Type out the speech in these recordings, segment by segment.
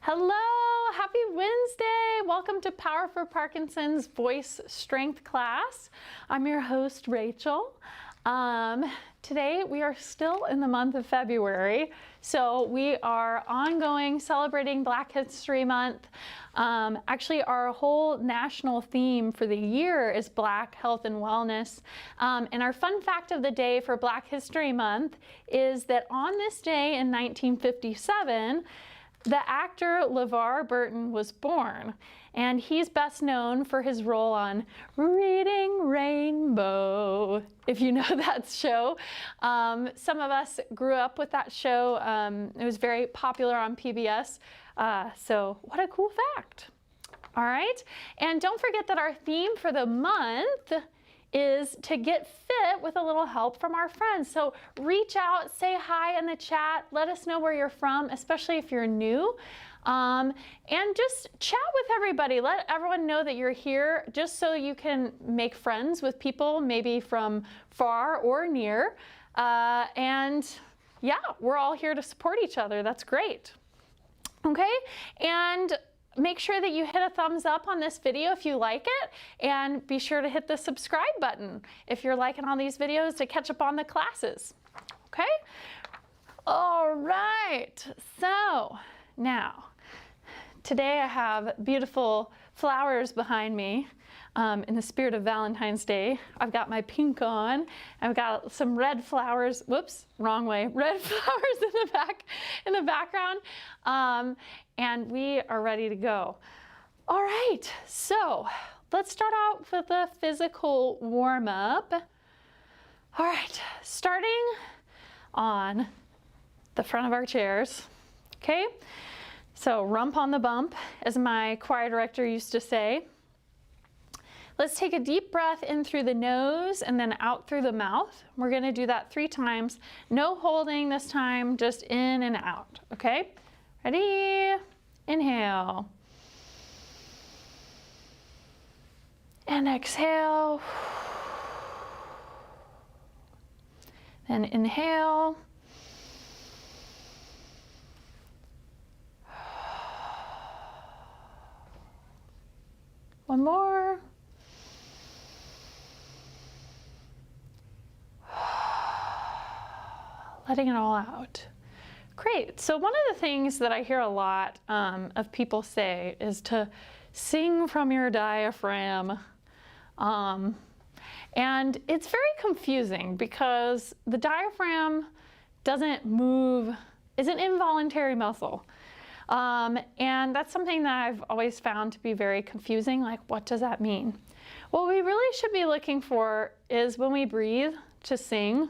Hello, happy Wednesday. Welcome to Power for Parkinson's voice strength class. I'm your host, Rachel. Today we are still in the month of February, so we are ongoing celebrating Black History Month. Actually, our whole national theme for the year is Black Health and Wellness. And our fun fact of the day for Black History Month is that on this day in 1957, the actor LeVar Burton was born, and he's best known for his role on Reading Rainbow, if you know that show. Some of us grew up with that show. It was very popular on PBS, so what a cool fact. All right, and don't forget that our theme for the month is to get fit with a little help from our friends. So reach out, say hi in the chat, let us know where you're from, especially if you're new. And just chat with everybody. Let everyone know that you're here just so you can make friends with people maybe from far or near. And yeah, we're all here to support each other. That's great. Okay, and make sure that you hit a thumbs up on this video if you like it, and be sure to hit the subscribe button if you're liking all these videos to catch up on the classes. Okay? All right, so now, today I have beautiful flowers behind me. In the spirit of Valentine's Day, I've got my pink on. I've got some red flowers. Whoops, wrong way. Red flowers in the background, and we are ready to go. All right, so let's start out with a physical warm-up. All right, starting on the front of our chairs. Okay, so rump on the bump, as my choir director used to say. Let's take a deep breath in through the nose and then out through the mouth. We're gonna do that 3 times. No holding this time, just in and out, okay? Ready? Inhale. And exhale. Then inhale. One more. Letting it all out. Great. So one of the things that I hear a lot of people say is to sing from your diaphragm. And it's very confusing because the diaphragm doesn't move, is an involuntary muscle. And that's something that I've always found to be very confusing. Like, what does that mean? What we really should be looking for is when we breathe to sing,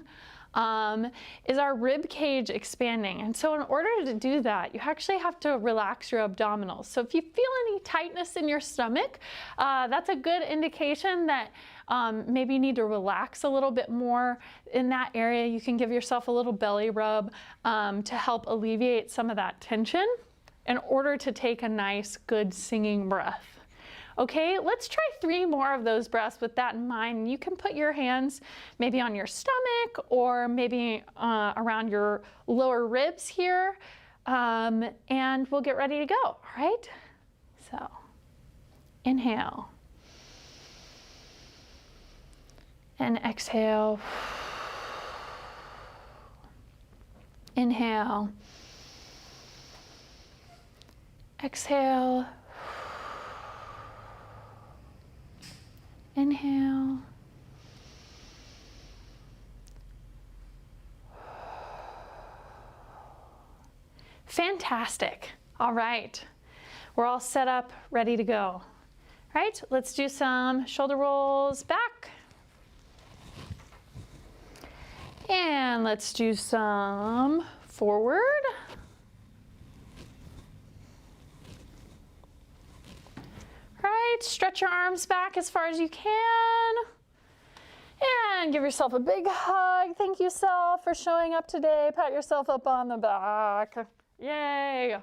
is our rib cage expanding. And so in order to do that, you actually have to relax your abdominals. So if you feel any tightness in your stomach, that's a good indication that maybe you need to relax a little bit more in that area. You can give yourself a little belly rub to help alleviate some of that tension in order to take a nice, good singing breath. Okay, let's try 3 more of those breaths with that in mind. You can put your hands maybe on your stomach or maybe around your lower ribs here, and we'll get ready to go, all right? So, inhale. And exhale. Inhale. Exhale. Inhale. Fantastic. All right. We're all set up, ready to go. All right, let's do some shoulder rolls back. And let's do some forward. Right, stretch your arms back as far as you can. And give yourself a big hug. Thank you, self, for showing up today. Pat yourself up on the back. Yay.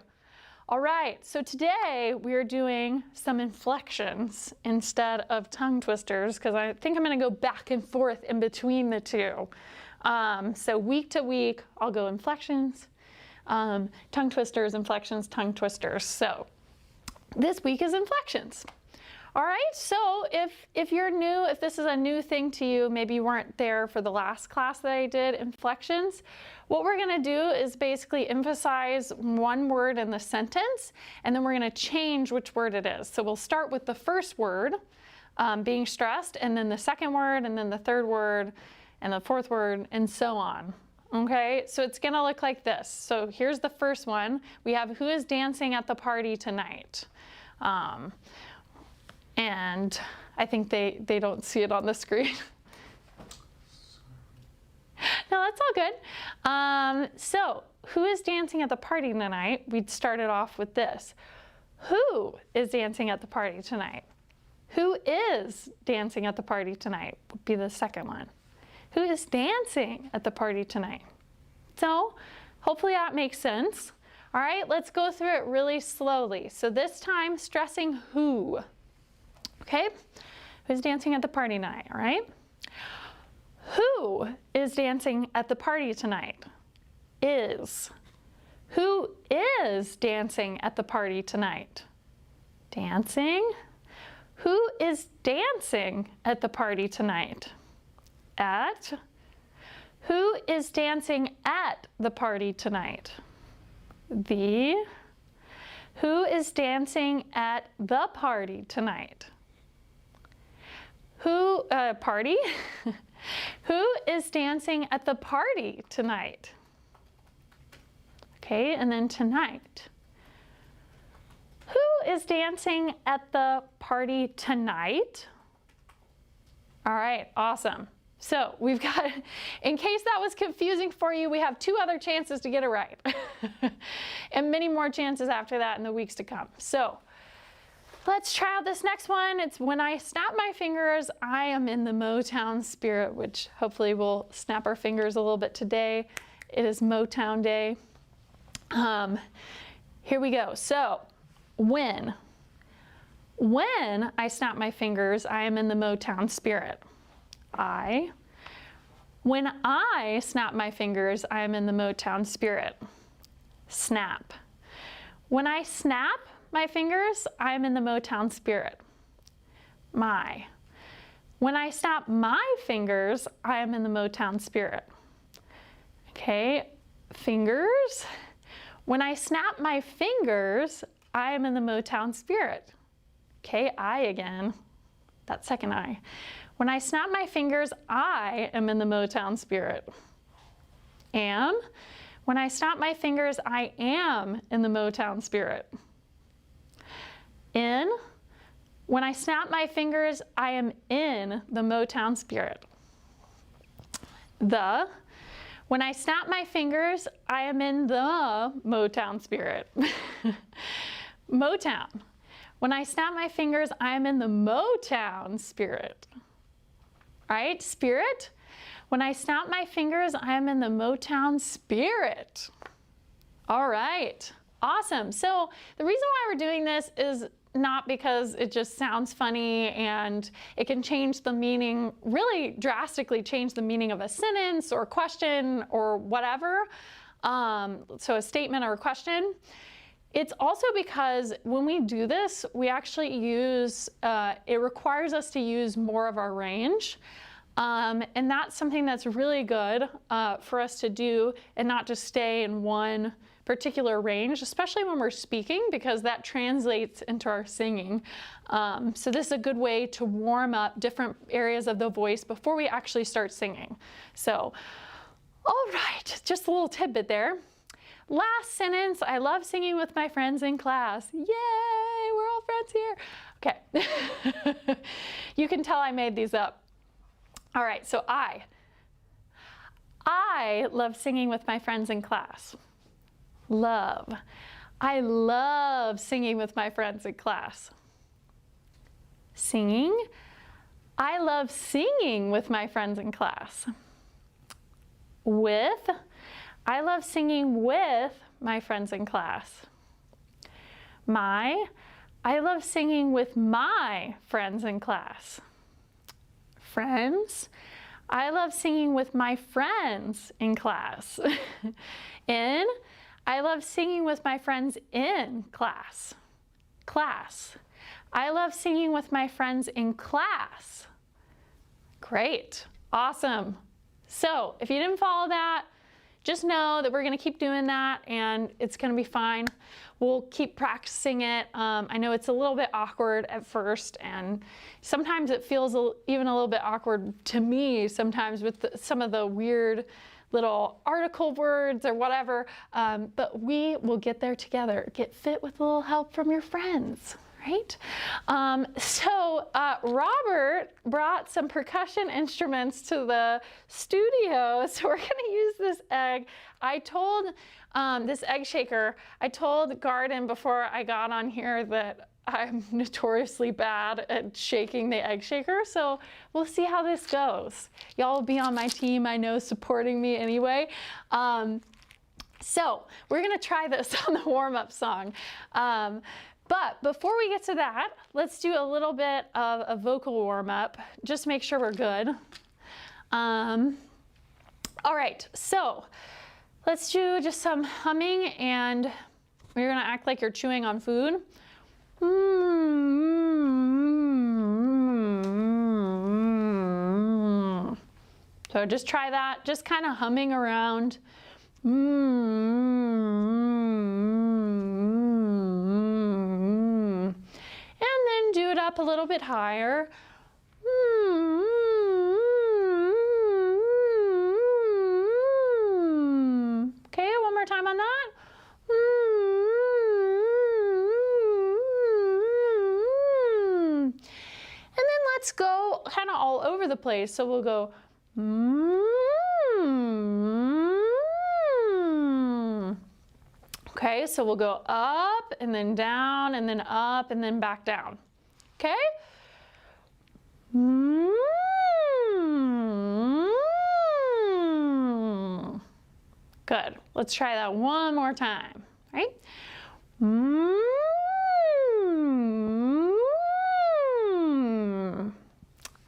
All right, so today we are doing some inflections instead of tongue twisters because I think I'm going to go back and forth in between the two. So week to week, I'll go inflections. tongue twisters, inflections, tongue twisters. So this week is inflections. All right, so if you're new, if this is a new thing to you, maybe you weren't there for the last class that I did, inflections, what we're gonna do is basically emphasize one word in the sentence, and then we're gonna change which word it is. So we'll start with the first word being stressed, and then the second word, and then the third word, and the fourth word, and so on. Okay, so it's gonna look like this. So here's the first one. We have, who is dancing at the party tonight? And I think they don't see it on the screen. No, that's all good. So who is dancing at the party tonight? We'd started off with this. Who is dancing at the party tonight? Who is dancing at the party tonight would be the second one. Who is dancing at the party tonight? So hopefully that makes sense. All right, let's go through it really slowly. So this time, stressing who. Okay, who's dancing at the party tonight, all right? Who is dancing at the party tonight? Is. Who is dancing at the party tonight? Dancing. Who is dancing at the party tonight? At. Who is dancing at the party tonight? The. Who is dancing at the party tonight? Who, party? Who is dancing at the party tonight? Okay, and then tonight. Who is dancing at the party tonight? All right, awesome. So we've got, in case that was confusing for you, we have 2 other chances to get it right. And many more chances after that in the weeks to come. So let's try out this next one. It's when I snap my fingers, I am in the Motown spirit, which hopefully we'll snap our fingers a little bit today. It is Motown Day. Here we go. So when I snap my fingers, I am in the Motown spirit. When I snap my fingers, I am in the Motown spirit. Snap. When I snap my fingers, I am in the Motown spirit. My. When I snap my fingers, I am in the Motown spirit. Okay, fingers. When I snap my fingers, I am in the Motown spirit. Okay, I again, that second I. When I snap my fingers, I am in the Motown spirit. Am. When I snap my fingers, I am in the Motown spirit. In. When I snap my fingers, I am in the Motown spirit. The. When I snap my fingers, I am in the Motown spirit. Motown. When I snap my fingers, I am in the Motown spirit. Right? Spirit. When I snap my fingers, I am in the Motown spirit. All right. Awesome. So the reason why we're doing this is not because it just sounds funny and it can change the meaning, really drastically change the meaning of a sentence or question or whatever. So a statement or a question. It's also because when we do this, we actually use, it requires us to use more of our range. And that's something that's really good for us to do and not just stay in one particular range, especially when we're speaking, because that translates into our singing. So this is a good way to warm up different areas of the voice before we actually start singing. So, all right, just a little tidbit there. Last sentence, I love singing with my friends in class. Yay, we're all friends here. Okay, you can tell I made these up. All right, so I love singing with my friends in class. Love. I love singing with my friends in class. Singing. I love singing with my friends in class. With. I love singing with my friends in class. My. I love singing with my friends in class. Friends. I love singing with my friends in class. In. I love singing with my friends in class. Class. I love singing with my friends in class. Great. Awesome. So if you didn't follow that, just know that we're going to keep doing that and it's going to be fine. We'll keep practicing it. I know it's a little bit awkward at first, and sometimes it feels even a little bit awkward to me sometimes with some of the weird little article words or whatever, but we will get there together. Get fit with a little help from your friends. Right? Robert brought some percussion instruments to the studio, so we're going to use this egg. I told this egg shaker, I told Garden before I got on here that I'm notoriously bad at shaking the egg shaker, so we'll see how this goes. Y'all will be on my team, I know, supporting me anyway. So we're going to try this on the warm-up song. But before we get to that, let's do a little bit of a vocal warm-up. Just make sure we're good. All right, so let's do just some humming, and you're gonna act like you're chewing on food. So just try that, just kind of humming around. Do it up a little bit higher. Okay, one more time on that. And then let's go kind of all over the place. So we'll go. Okay, so we'll go up and then down and then up and then back down. Okay? Good. Let's try that one more time, right?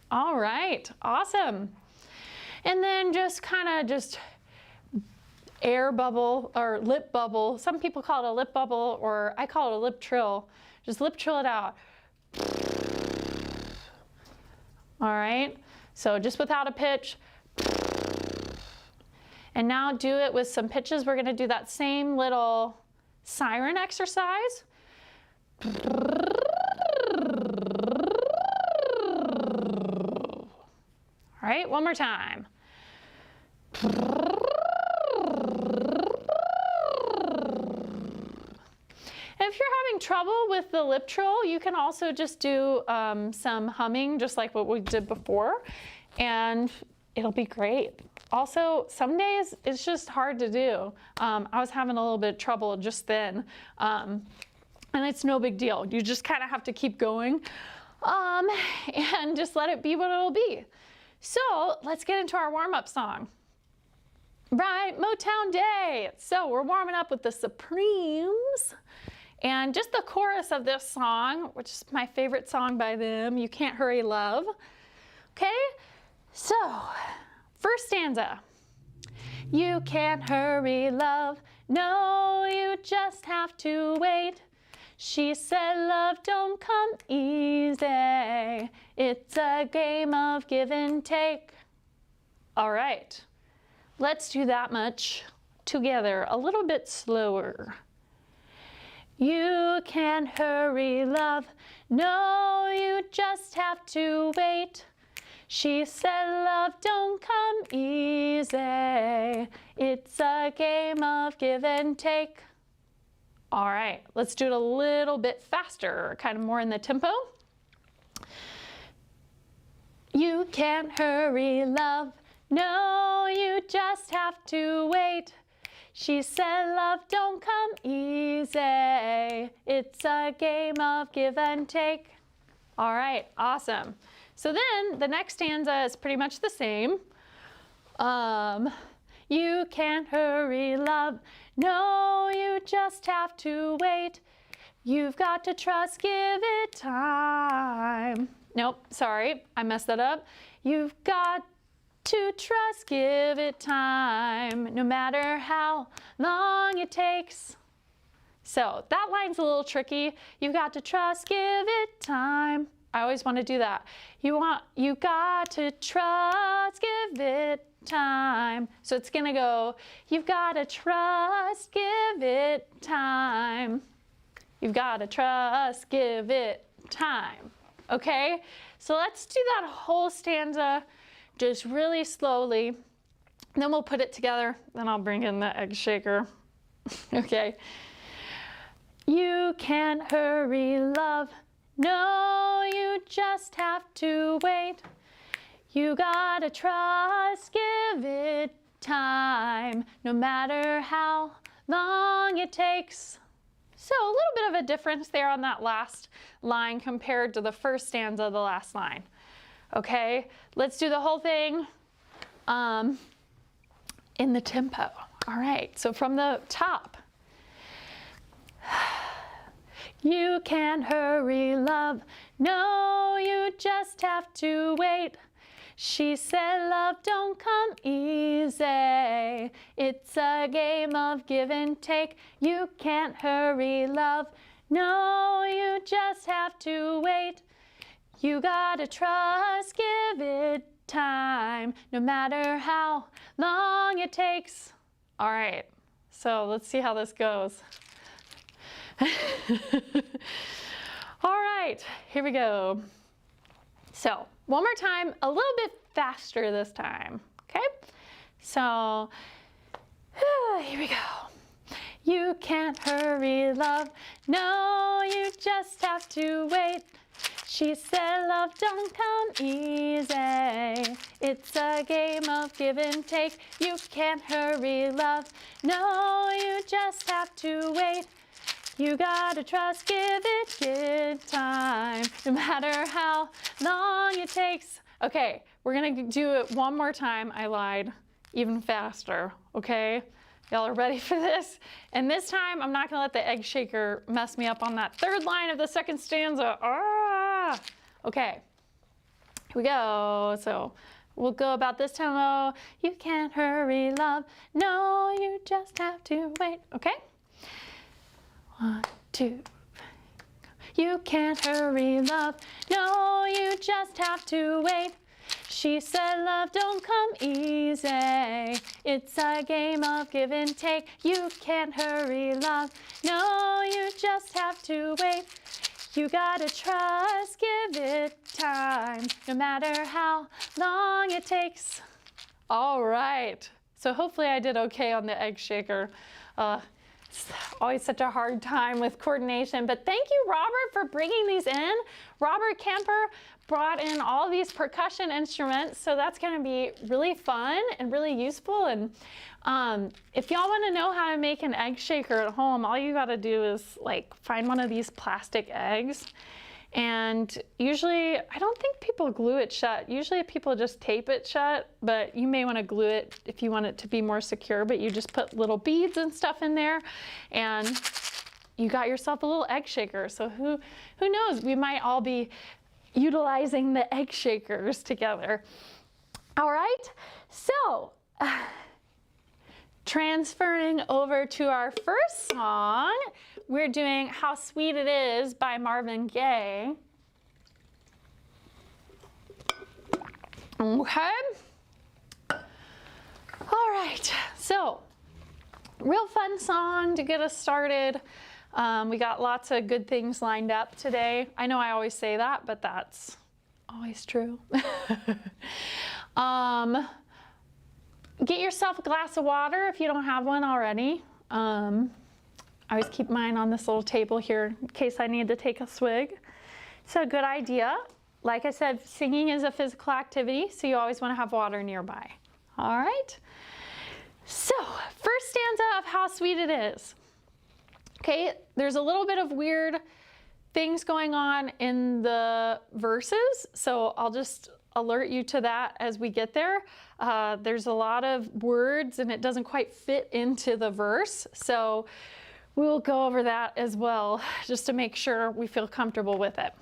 All right, awesome. And then just kind of air bubble or lip bubble. Some people call it a lip bubble, or I call it a lip trill. Just lip trill it out. All right, so just without a pitch. And now do it with some pitches. We're gonna do that same little siren exercise. All right, one more time. If you're having trouble with the lip trill, you can also just do some humming, just like what we did before, and it'll be great. Also, some days it's just hard to do. I was having a little bit of trouble just then, and it's no big deal. You just kind of have to keep going and just let it be what it'll be. So let's get into our warm-up song. Right, Motown Day. So we're warming up with the Supremes. And just the chorus of this song, which is my favorite song by them, You Can't Hurry Love. Okay, so first stanza. You can't hurry love, no, you just have to wait. She said love don't come easy, it's a game of give and take. All right, let's do that much together, a little bit slower. You can't hurry, love, no, you just have to wait. She said love don't come easy, it's a game of give and take. All right, let's do it a little bit faster, kind of more in the tempo. You can't hurry, love, no, you just have to wait. She said love don't come easy, it's a game of give and take. All right, awesome. So then the next stanza is pretty much the same. You can't hurry, love, no, you just have to wait. You've got to trust, give it time. Nope, sorry, I messed that up. You've got to trust, give it time, no matter how long it takes. So that line's a little tricky. You've got to trust, give it time. I always want to do that. You got to trust, give it time. So it's gonna go, you've got to trust, give it time. You've got to trust, give it time. Okay, so let's do that whole stanza just really slowly. Then we'll put it together. Then I'll bring in the egg shaker. Okay. You can't hurry, love. No, you just have to wait. You gotta trust, give it time, no matter how long it takes. So a little bit of a difference there on that last line compared to the first stanza of the last line. Okay, let's do the whole thing in the tempo. All right, so from the top. You can't hurry, love. No, you just have to wait. She said, love don't come easy. It's a game of give and take. You can't hurry, love. No, you just have to wait. You gotta trust, give it time, no matter how long it takes. All right, so let's see how this goes. All right, here we go. So one more time, a little bit faster this time, okay? So here we go. You can't hurry, love. No, you just have to wait. She said, love don't come easy. It's a game of give and take. You can't hurry, love. No, you just have to wait. You gotta trust, give it time, no matter how long it takes. Okay, we're gonna do it one more time. I lied, even faster, okay? Y'all are ready for this? And this time, I'm not gonna let the egg shaker mess me up on that third line of the second stanza. Ah! Okay, here we go. So we'll go about this tempo. You can't hurry, love. No, you just have to wait, okay? 1, 2. You can't hurry, love. No, you just have to wait. She said, love don't come easy. It's a game of give and take. You can't hurry, love. No, you just have to wait. You gotta trust, give it time, no matter how long it takes. All right. So hopefully I did okay on the egg shaker. It's always such a hard time with coordination, but thank you, Robert, for bringing these in. Robert Kemper brought in all these percussion instruments, so that's going to be really fun and really useful. And if y'all want to know how to make an egg shaker at home, all you got to do is like find one of these plastic eggs. And usually, I don't think people glue it shut. Usually people just tape it shut, but you may want to glue it if you want it to be more secure, but you just put little beads and stuff in there and you got yourself a little egg shaker. So who knows, we might all be utilizing the egg shakers together. All right, so transferring over to our first song, we're doing How Sweet It Is by Marvin Gaye. Okay. All right, so real fun song to get us started. We got lots of good things lined up today. I know I always say that, but that's always true. Get yourself a glass of water if you don't have one already. I always keep mine on this little table here in case I need to take a swig. It's a good idea. Like I said, singing is a physical activity, so you always want to have water nearby. All right? So, first stanza of How Sweet It Is. Okay, there's a little bit of weird things going on in the verses, so I'll just alert you to that as we get there. There's a lot of words and it doesn't quite fit into the verse, so we'll go over that as well just to make sure we feel comfortable with it.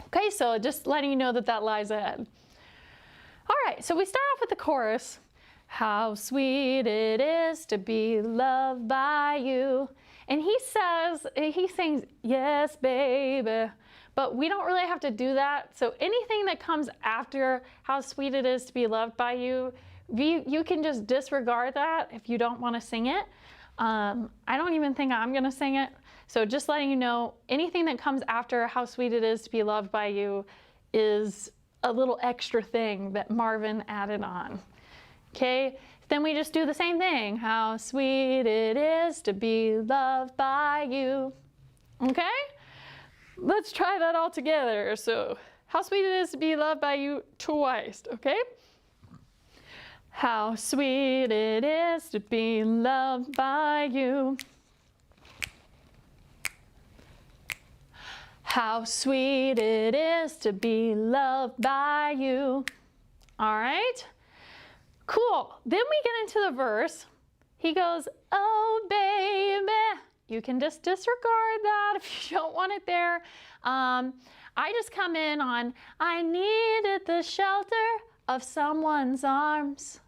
Okay, so just letting you know that that lies ahead. All right, so we start off with the chorus. How sweet it is to be loved by you. And he sings, yes, baby. But we don't really have to do that. So anything that comes after how sweet it is to be loved by you, you can just disregard that if you don't want to sing it. I don't even think I'm going to sing it. So just letting you know, anything that comes after how sweet it is to be loved by you is a little extra thing that Marvin added on. Okay, then we just do the same thing. How sweet it is to be loved by you. Okay, let's try that all together. So how sweet it is to be loved by you twice, okay? How sweet it is to be loved by you. How sweet it is to be loved by you. All right, cool. Then we get into the verse. He goes, oh baby. You can just disregard that if you don't want it there. I just come in on, I needed the shelter of someone's arms.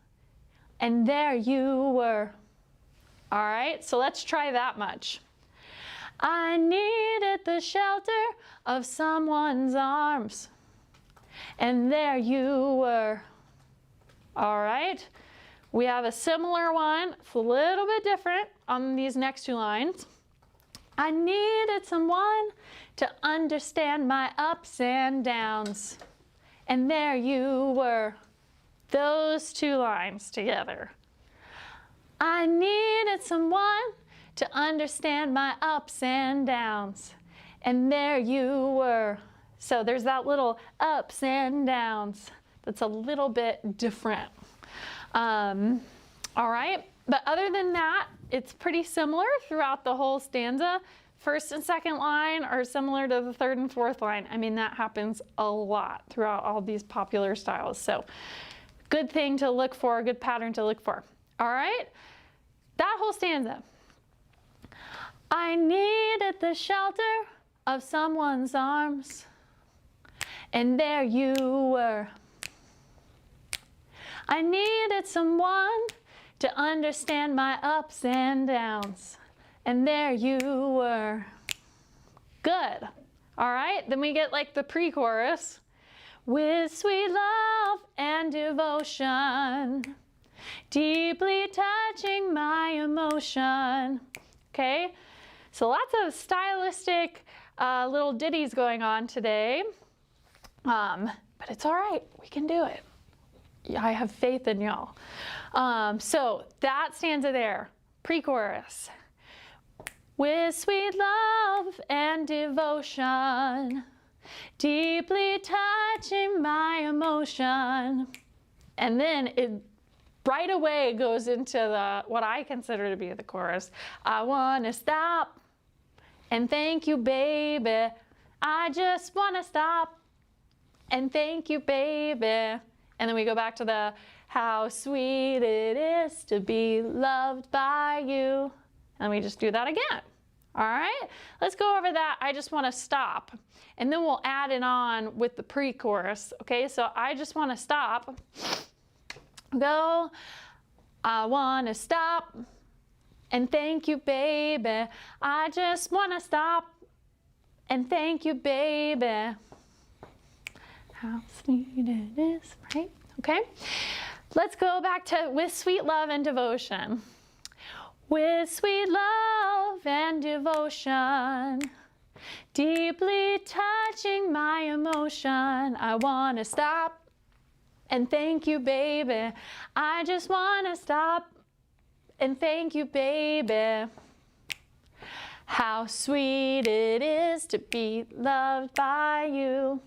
And there you were. All right, so let's try that much. I needed the shelter of someone's arms. And there you were. All right, we have a similar one. It's a little bit different on these next two lines. I needed someone to understand my ups and downs. And there you were. Those two lines together. I needed someone to understand my ups and downs. And there you were. So there's that little ups and downs that's a little bit different. All right, but other than that, it's pretty similar throughout the whole stanza. First and second line are similar to the third and fourth line. I mean, that happens a lot throughout all these popular styles. So good thing to look for, good pattern to look for. All right, that whole stanza. I needed the shelter of someone's arms, and there you were. I needed someone to understand my ups and downs, and there you were. Good. All right, then we get like the pre-chorus. With sweet love and devotion, deeply touching my emotion. Okay, so lots of stylistic little ditties going on today, but it's all right, we can do it. I have faith in y'all. So that stanza there, pre-chorus. With sweet love and devotion, deeply touching my emotion. And then it right away goes into what I consider to be the chorus. I want to stop and thank you, baby. I just want to stop and thank you, baby. And then we go back to the how sweet it is to be loved by you. And we just do that again. All right, let's go over that. I just want to stop. And then we'll add it on with the pre-chorus. Okay, so I just want to stop. Go, I want to stop and thank you, baby. I just want to stop and thank you, baby. How sweet it is, right? Okay, let's go back to with sweet love and devotion. With sweet love and devotion, deeply touching my emotion, I want to stop and thank you, baby. I just want to stop and thank you, baby. How sweet it is to be loved by you.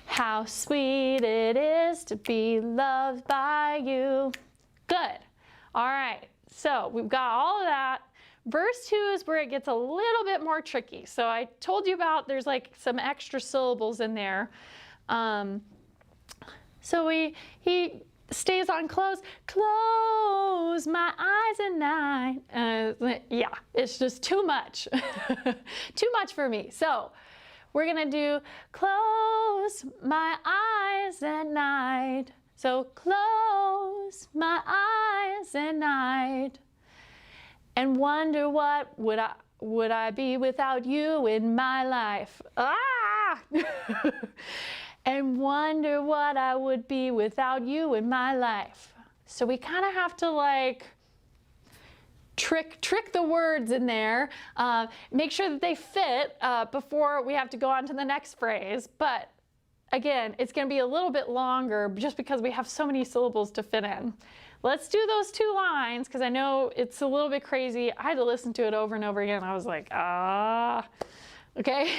How sweet it is to be loved by you. Good. All right, so we've got all of that. Verse 2 is where it gets a little bit more tricky. So I told you about there's like some extra syllables in there. So he stays on close. Close my eyes at night. Yeah, it's just too much. Too much for me. So we're gonna do close my eyes at night. So close my eyes at night and wonder what would I be without you in my life. Ah! And wonder what I would be without you in my life. So we kind of have to like trick the words in there, make sure that they fit before we have to go on to the next phrase. But again, it's going to be a little bit longer just because we have so many syllables to fit in. Let's do those 2 lines because I know it's a little bit crazy. I had to listen to it over and over again. I was like, ah, okay.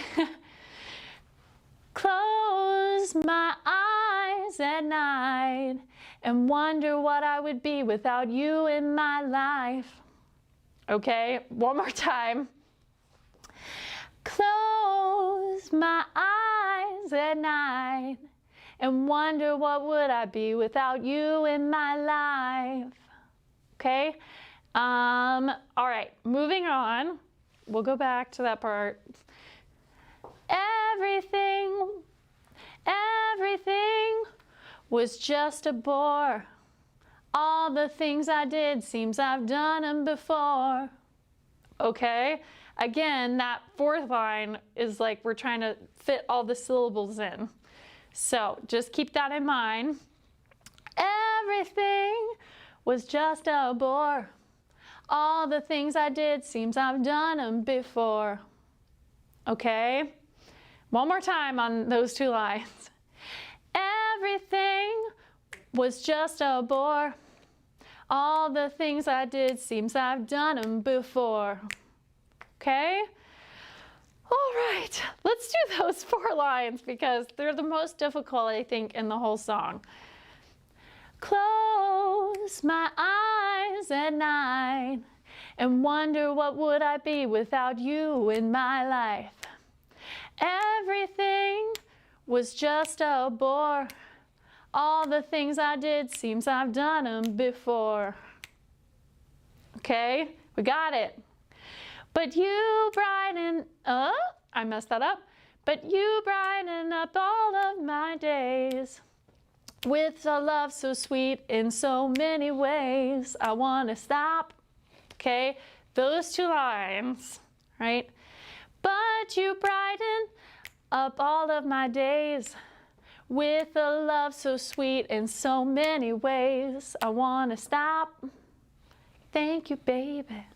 Close my eyes at night and wonder what I would be without you in my life. Okay, one more time. Close my eyes at night and wonder what would I be without you in my life. Okay, all right, moving on. We'll go back to that part. Everything was just a bore. All the things I did seems I've done them before. Okay, again, that 4th line is like we're trying to fit all the syllables in. So just keep that in mind. Everything was just a bore. All the things I did seems I've done them before. Okay, one more time on those 2 lines. Everything was just a bore. All the things I did seems I've done them before. Okay? All right, let's do those 4 lines because they're the most difficult, I think, in the whole song. Close my eyes at night and wonder what would I be without you in my life. Everything was just a bore. All the things I did seems I've done them before. Okay, we got it. But you brighten, I messed that up. But you brighten up all of my days with a love so sweet in so many ways. I want to stop. Okay, those 2 lines, right? But you brighten up all of my days with a love so sweet in so many ways. I want to stop. Thank you, baby.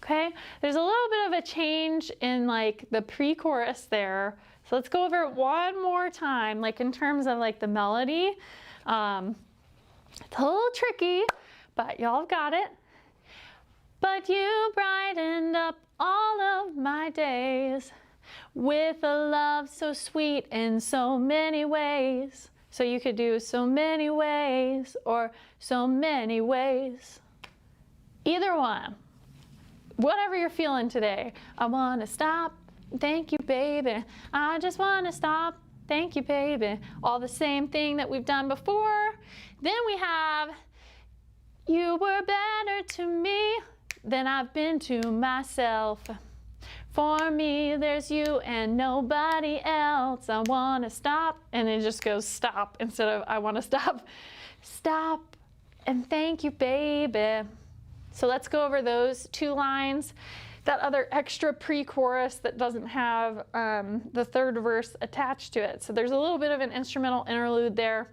Okay, there's a little bit of a change in like the pre-chorus there. So let's go over it one more time, like in terms of like the melody. It's a little tricky, but y'all have got it. But you brightened up all of my days with a love so sweet in so many ways. So you could do so many ways or so many ways. Either one. Whatever you're feeling today. I want to stop. Thank you, baby. I just want to stop. Thank you, baby. All the same thing that we've done before. Then we have, you were better to me than I've been to myself. For me, there's you and nobody else. I want to stop. And it just goes stop instead of I want to stop. Stop and thank you, baby. So let's go over those 2 lines. That other extra pre-chorus that doesn't have the 3rd verse attached to it. So there's a little bit of an instrumental interlude there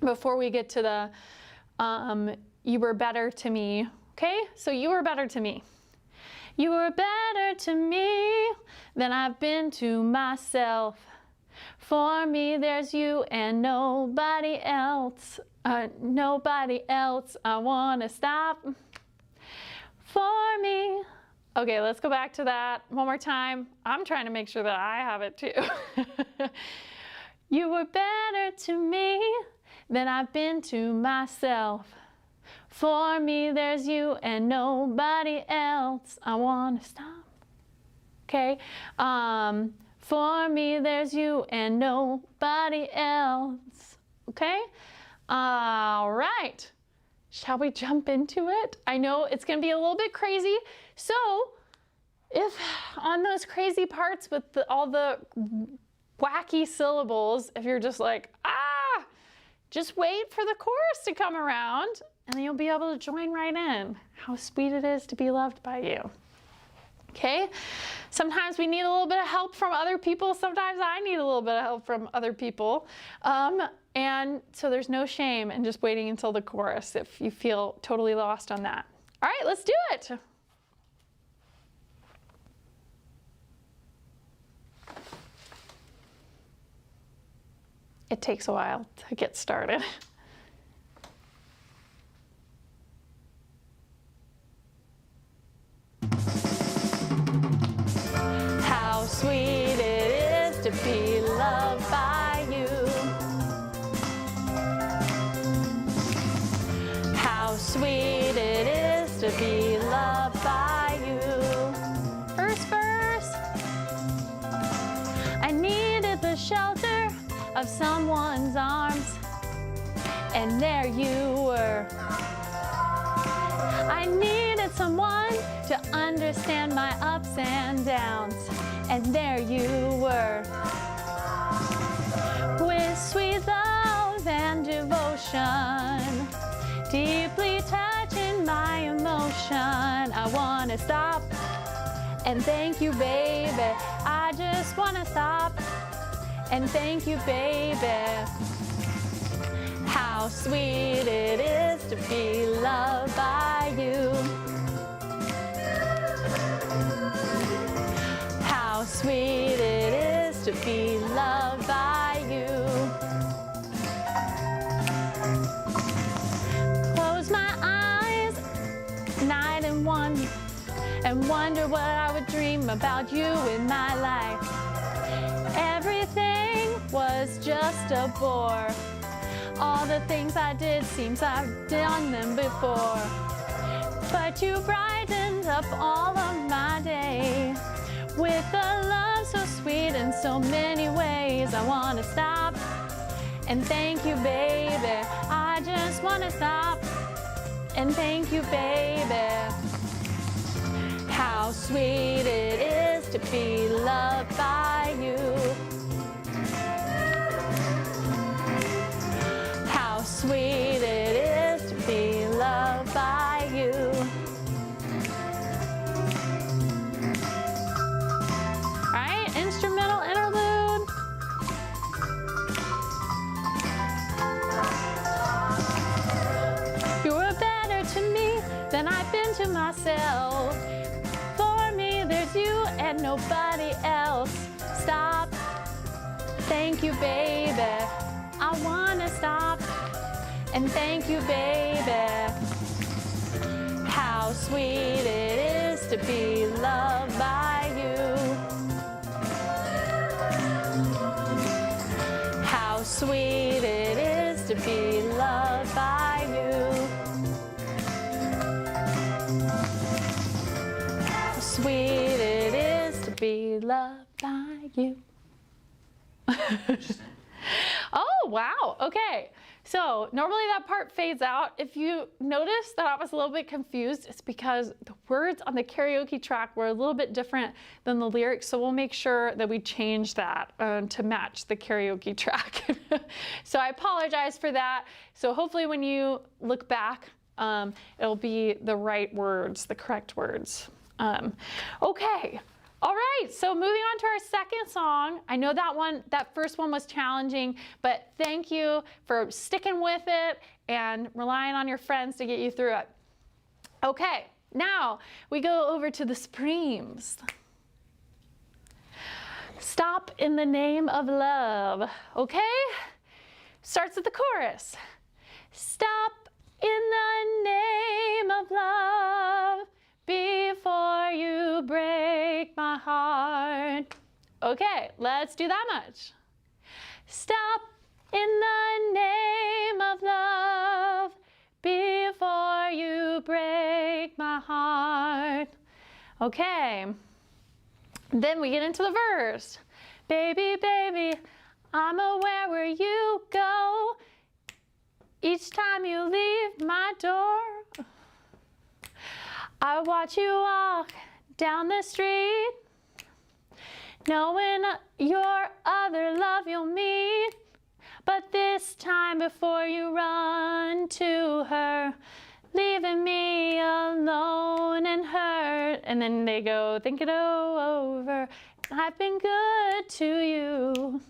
before we get to the you were better to me. Okay, so you were better to me. You were better to me than I've been to myself. For me, there's you and nobody else. Nobody else. I want to stop. For me. Okay, let's go back to that one more time. I'm trying to make sure that I have it too. You were better to me than I've been to myself. For me, there's you and nobody else. I want to stop. Okay. For me, there's you and nobody else. Okay. All right. Shall we jump into it? I know it's going to be a little bit crazy. So if on those crazy parts with all the wacky syllables if you're just like, ah, just wait for the chorus to come around and then you'll be able to join right in. How sweet it is to be loved by you. Okay, sometimes we need a little bit of help from other people. Sometimes I need a little bit of help from other people. And so there's no shame in just waiting until the chorus if you feel totally lost on that. All right, let's do it. It takes a while to get started. How sweet it is to be loved by you. How sweet it is to be loved by you. First verse. I needed the shelter of someone's arms, and there you were. I needed someone to understand my ups and downs, and there you were. With sweet love and devotion, deeply touching my emotion, I want to stop and thank you, baby. I just want to stop and thank you, baby. How sweet it is to be loved by you. How sweet it is to be loved by you. Close my eyes night and wonder what I would dream about you in my life. Everything was just a bore. All the things I did seems I've done them before. But you brightened up all of my day with a love so sweet in so many ways. I want to stop and thank you, baby. I just want to stop and thank you, baby. How sweet it is to be loved by you. How sweet it is to be loved by you. All right, instrumental interlude. You're better to me than I've been to myself. For me, there's you and nobody else. Stop. Thank you, baby. I wanna stop and thank you, baby. How sweet it is to be loved by you. How sweet it is to be loved by you. How sweet it is to be loved by you. Oh, wow. Okay. So normally that part fades out. If you notice that I was a little bit confused, it's because the words on the karaoke track were a little bit different than the lyrics. So we'll make sure that we change that to match the karaoke track. So I apologize for that. So hopefully when you look back, it'll be the right words, the correct words. Okay. All right, so moving on to our second song. I know that first one was challenging, but thank you for sticking with it and relying on your friends to get you through it. Okay, now we go over to the Supremes. Stop in the name of love, okay? Starts with the chorus. Stop in the name of love. Before you break my heart. Okay, let's do that much. Stop in the name of love before you break my heart. Okay, then we get into the verse. Baby, baby, I'm aware where you go each time you leave my door. I watch you walk down the street, knowing your other love you'll meet, but this time before you run to her, leaving me alone and hurt. And then they go, think it over. I've been good to you,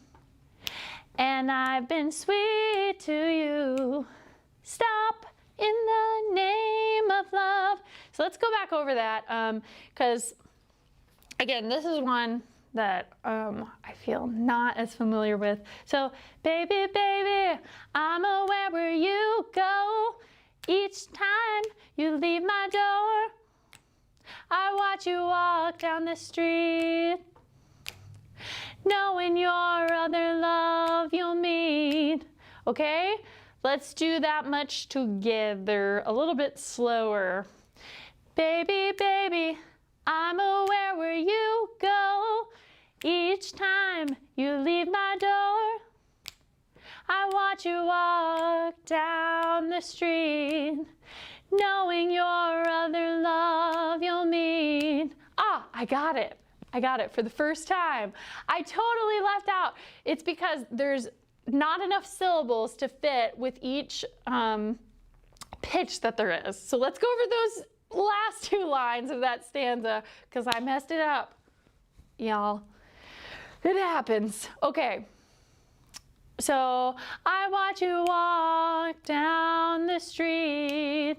and I've been sweet to you. Stop in the name of love. So let's go back over that, because again, this is one that I feel not as familiar with. So, baby, baby, I'm aware where you go. Each time you leave my door, I watch you walk down the street, knowing your other love you'll meet. Okay, let's do that much together, a little bit slower. Baby, baby, I'm aware where you go. Each time you leave my door, I watch you walk down the street, knowing your other love you'll meet. Ah, I got it. I got it for the first time. I totally left out. It's because there's not enough syllables to fit with each pitch that there is. So let's go over those last two lines of that stanza because I messed it up, y'all. It happens. Okay. So I watch you walk down the street,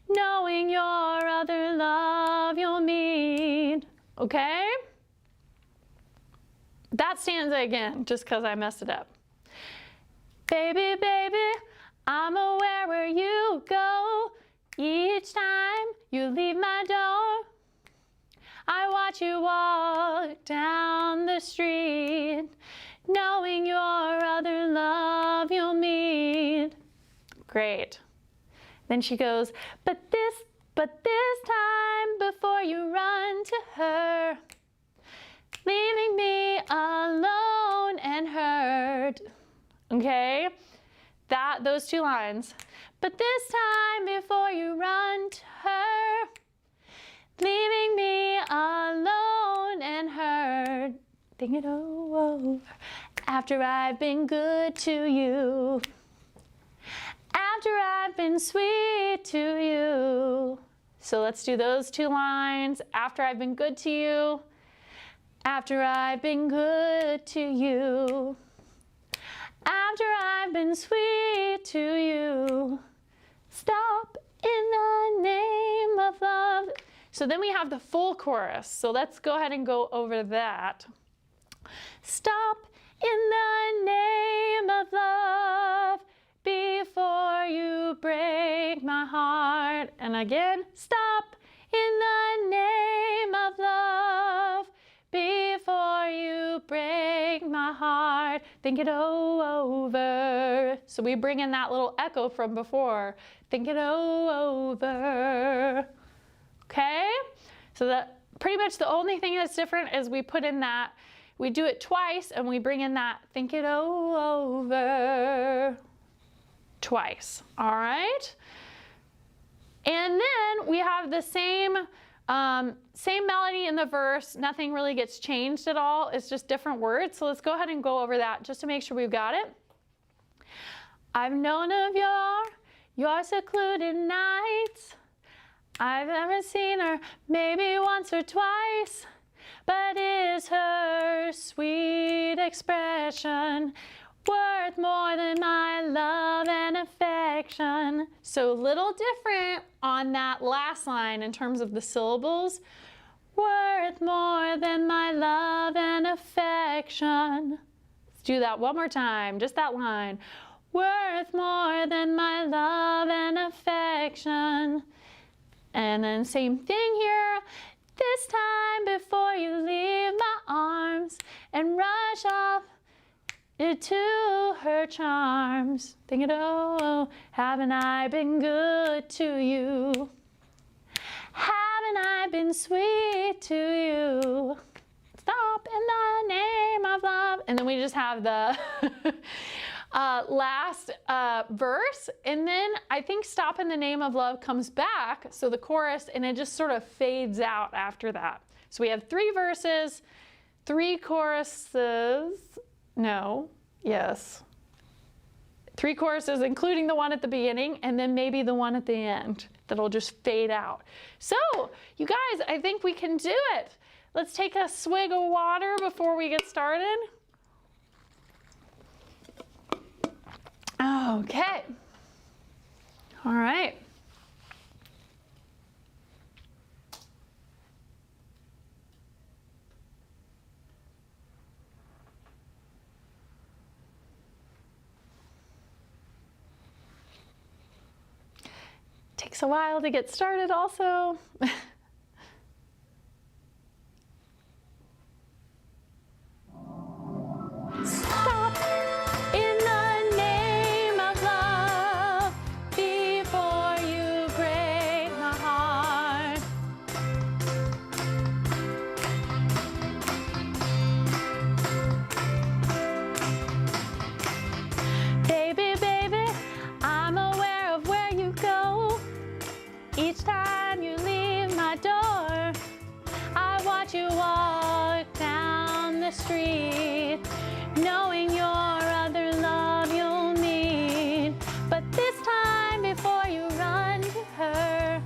knowing your other love you'll meet. Okay? That stanza again, just because I messed it up. Baby, baby, I'm aware where you go. Each time you leave my door, I watch you walk down the street, knowing your other love you'll meet. Great. Then she goes, but this time before you run to her, leaving me alone and hurt. Okay? Those two lines. But this time before you run to her, leaving me alone and hurt. Think it over. After I've been good to you, after I've been sweet to you. So let's do those two lines. After I've been good to you, after I've been good to you, after I've been sweet to you. Stop in the name of love. So then we have the full chorus. So let's go ahead and go over that. Stop in the name of love before you break my heart. And again, stop in the name of love before you break my heart. Think it over. So we bring in that little echo from before. Think it over. Okay? So that pretty much the only thing that's different is we put in that, we do it twice and we bring in that think it over twice. All right? And then we have the same melody in the verse. Nothing really gets changed at all. It's just different words. So let's go ahead and go over that just to make sure we've got it. I've known of your secluded nights. I've never seen her, maybe once or twice, but is her sweet expression worth more than my love and affection? So a little different on that last line in terms of the syllables. Worth more than my love and affection. Let's do that one more time, just that line. Worth more than my love and affection. And then same thing here. This time before you leave my arms and rush off to her charms. Think it, oh, haven't I been good to you? Haven't I been sweet to you? Stop in the name of love. And then we just have the last verse, and then I think stop in the name of love comes back, so the chorus, and it just sort of fades out after that. So we have 3 verses, 3 choruses. No, yes. 3 choruses, including the one at the beginning, and then maybe the one at the end that'll just fade out. So, you guys, I think we can do it. Let's take a swig of water before we get started. Okay. All right. Takes a while to get started also. Stop in the name of love before you break my heart. Baby, baby, I'm aware of where you go. Each time you leave my door, I watch you walk down the street, knowing your other love you'll meet. But this time before you run to her,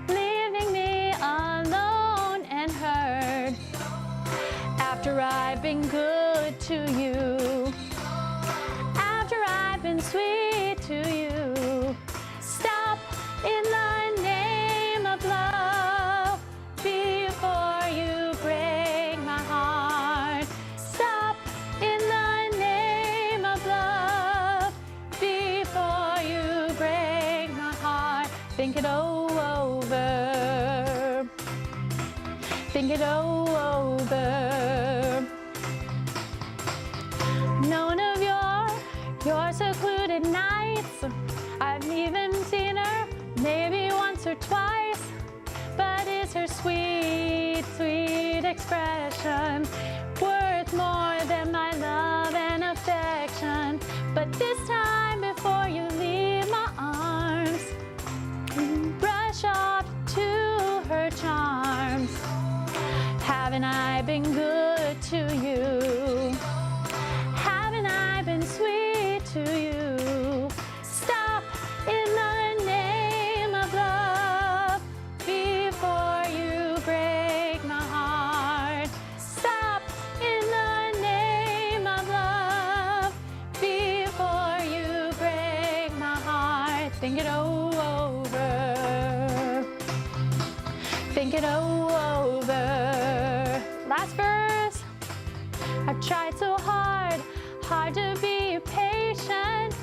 leaving me alone and hurt. After I've been good to you, after I've been sweet to you, stop in the name of love before you break my heart. Stop in the name of love before you break my heart. Think it over. Think it over. None of your secluded nights, I've even seen her maybe once or twice, but is her sweet, sweet expression worth more than my love and affection? But this time before you leave my arms, brush off to her charms. Haven't I been good to you? Haven't I been sweet to you? Stop in the name of love before you break my heart. Stop in the name of love before you break my heart. Think it over. Think it over. Last verse. I've tried so hard to be patient,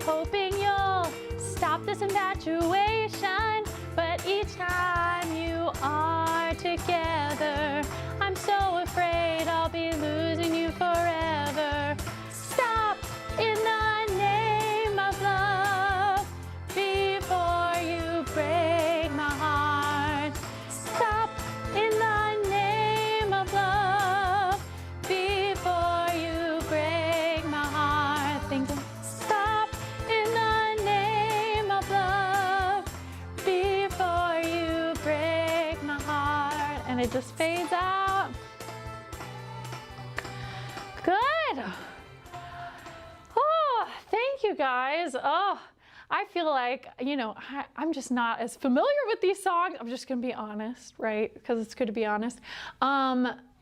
hoping you'll stop this infatuation. But each time you are together, I'm so afraid I'll be losing you forever. Stop in the name of love before you break my heart. Stop in the name of love before you break my heart. Think stop in the name of love before you break my heart. And it just fades out. Good. Oh, thank you guys. Oh, I feel like, you know, I'm just not as familiar with these songs. I'm just gonna be honest, right? Because it's good to be honest.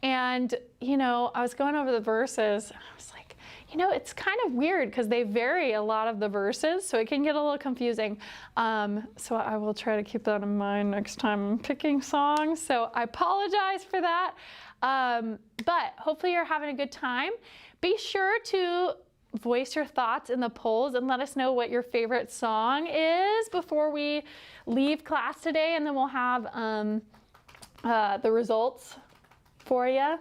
And, you know, I was going over the verses and I was like, you know, it's kind of weird because they vary a lot of the verses, so it can get a little confusing. So I will try to keep that in mind next time I'm picking songs. So I apologize for that. But hopefully you're having a good time. Be sure to voice your thoughts in the polls and let us know what your favorite song is before we leave class today, and then we'll have the results for you.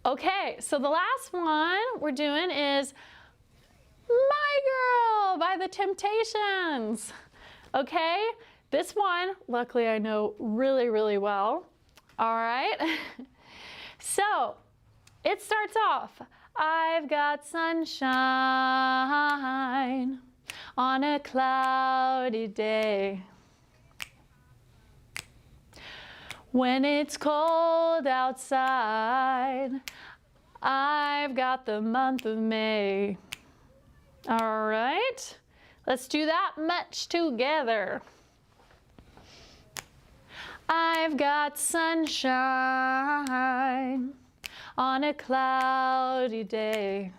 Okay, so the last one we're doing is My Girl by the Temptations. Okay, this one, luckily I know really, really well. All right, so it starts off, I've got sunshine on a cloudy day. When it's cold outside, I've got the month of May. All right, let's do that much together. I've got sunshine on a cloudy day.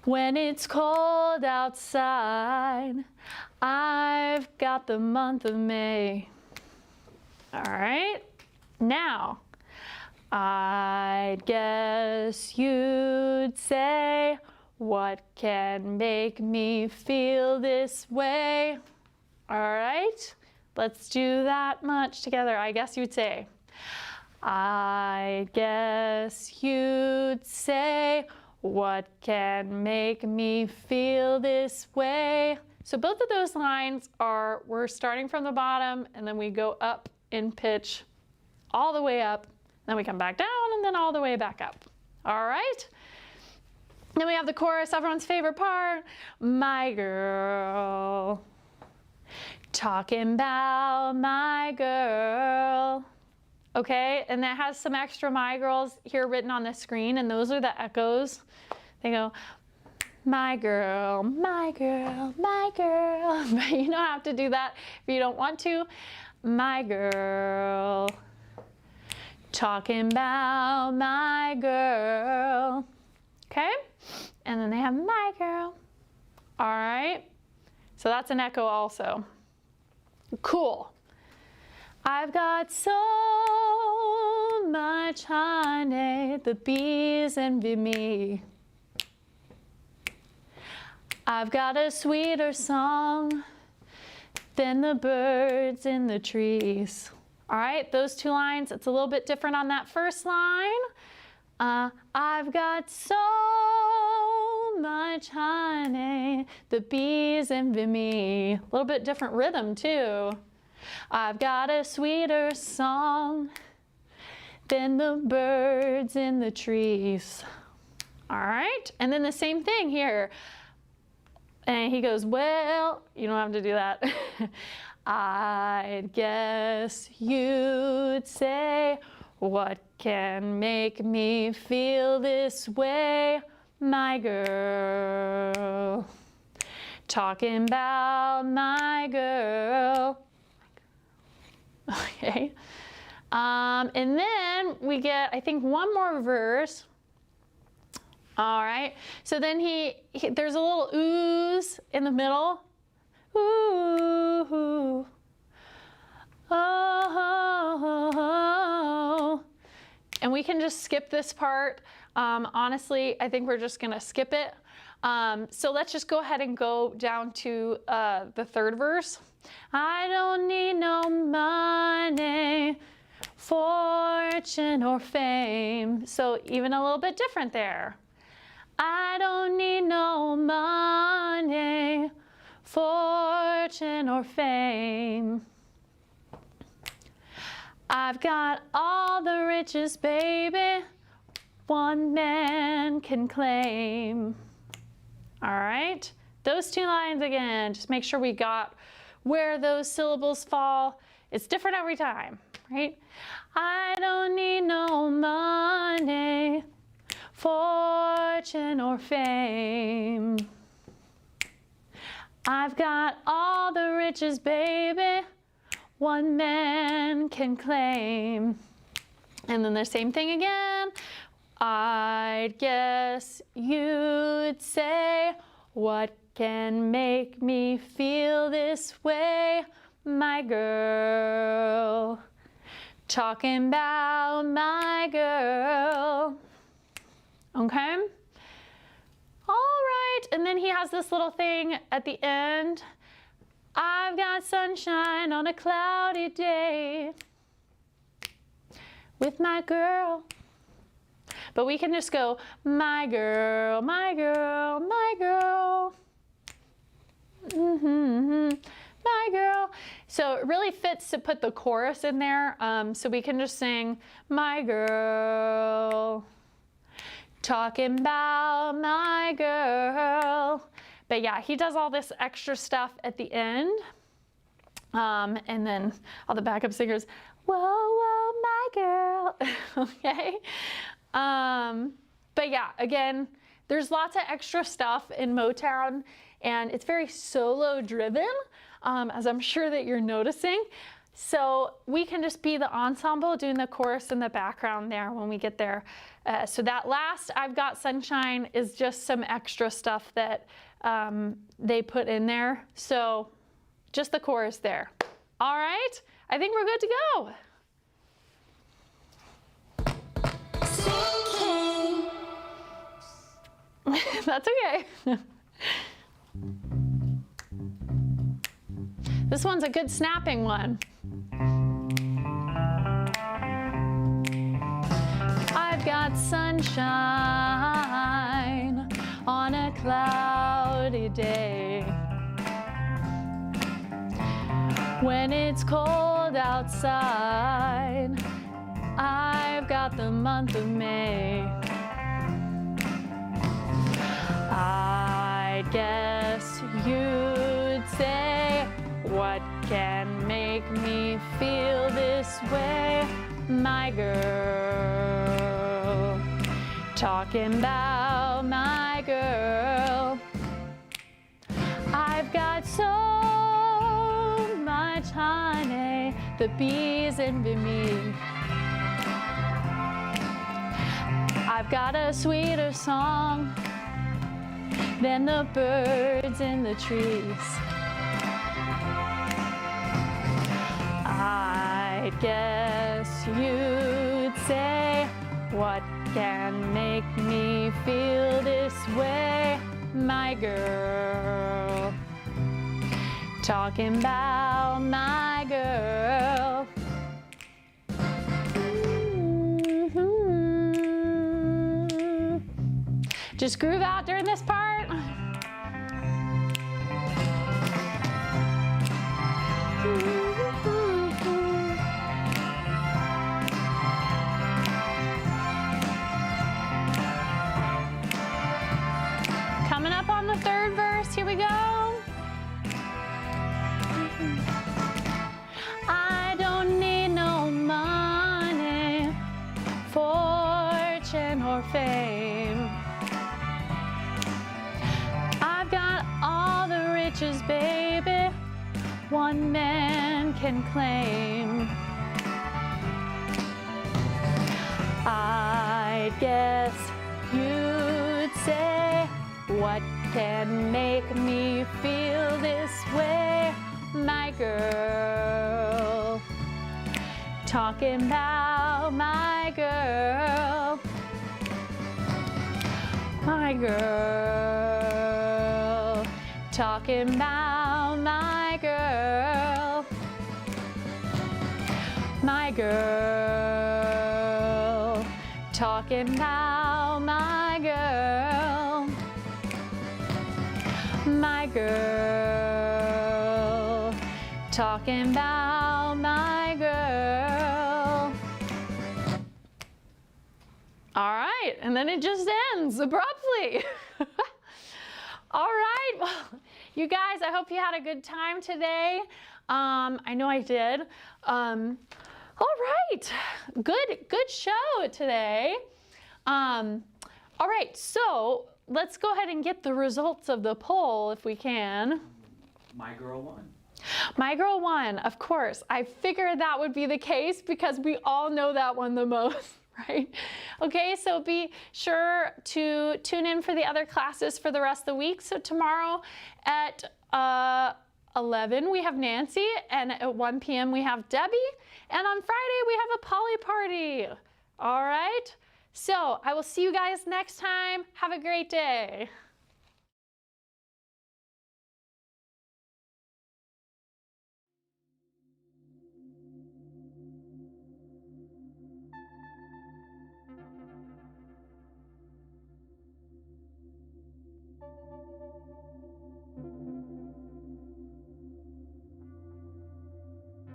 When it's cold outside, I've got the month of May. All right, now, I guess you'd say, what can make me feel this way? All right, let's do that much together. I guess you'd say. I guess you'd say, what can make me feel this way? So both of those lines are, we're starting from the bottom and then we go up in pitch all the way up, then we come back down and then all the way back up. All right? Then we have the chorus, everyone's favorite part. My girl, talking about my girl. Okay, and that has some extra my girls here written on the screen, and those are the echoes. They go, my girl, my girl, my girl. But you don't have to do that if you don't want to. My girl, talking about my girl. Okay, and then they have my girl. All right, so that's an echo also. Cool. I've got so much honey, the bees envy me. I've got a sweeter song than the birds in the trees. All right, those two lines, it's a little bit different on that first line. I've got so much honey, the bees envy me. A little bit different rhythm too. I've got a sweeter song than the birds in the trees. All right, and then the same thing here. And he goes, well, you don't have to do that. I'd guess you'd say, what can make me feel this way? My girl, talking about my girl. Okay, and then we get, I think, one more verse. All right, so then there's a little oohs in the middle. Ooh, oh, oh, oh. And we can just skip this part. Honestly, I think we're just gonna skip it. So let's just go ahead and go down to the third verse. I don't need no money, fortune, or fame. So even a little bit different there. I don't need no money, fortune, or fame. I've got all the riches, baby, one man can claim. All right, those two lines again, just make sure we got where those syllables fall. It's different every time, right? I don't need no money, fortune, or fame. I've got all the riches, baby, one man can claim. And then the same thing again. I'd guess you'd say, what can make me feel this way? My girl, talking about my girl. Okay? All right, and then he has this little thing at the end. I've got sunshine on a cloudy day with my girl. But we can just go, my girl, my girl, my girl. My girl. So it really fits to put the chorus in there. So we can just sing, my girl, talking about my girl. But yeah, he does all this extra stuff at the end. And then all the backup singers, whoa, whoa, my girl. Okay. But yeah, again, there's lots of extra stuff in Motown, and it's very solo driven, as I'm sure that you're noticing. So we can just be the ensemble doing the chorus in the background there when we get there. So that last I've Got Sunshine is just some extra stuff that they put in there. So just the chorus there. All right, I think we're good to go. That's okay. This one's a good snapping one. I've got sunshine on a cloudy day. When it's cold outside, I've got the month of May. I guess you'd say, what can make me feel this way? My girl, talking about my girl. I've got so much honey, the bees envy me. I've got a sweeter song than the birds in the trees. I guess you'd say, what can make me feel this way? My girl, talking about my girl. Just groove out during this part. Coming up on the third verse, here we go. I don't need no money, fortune or fame. I've got all the riches, baby, one man can claim. I guess you'd say, what can make me feel this way? My girl, talking about my girl. My girl, talking about my girl. My girl, talking about my girl. My girl, talking about my girl. All right, and then it just ends abruptly. All right, well, you guys, I hope you had a good time today. I know I did. All right, good show today. All right, so let's go ahead and get the results of the poll if we can. My girl won. My girl won, of course. I figured that would be the case because we all know that one the most, right? Okay, so be sure to tune in for the other classes for the rest of the week. So tomorrow at 11 we have Nancy, and at 1 p.m. we have Debbie, and on Friday we have a Polly party. All right, so I will see you guys next time. Have a great day.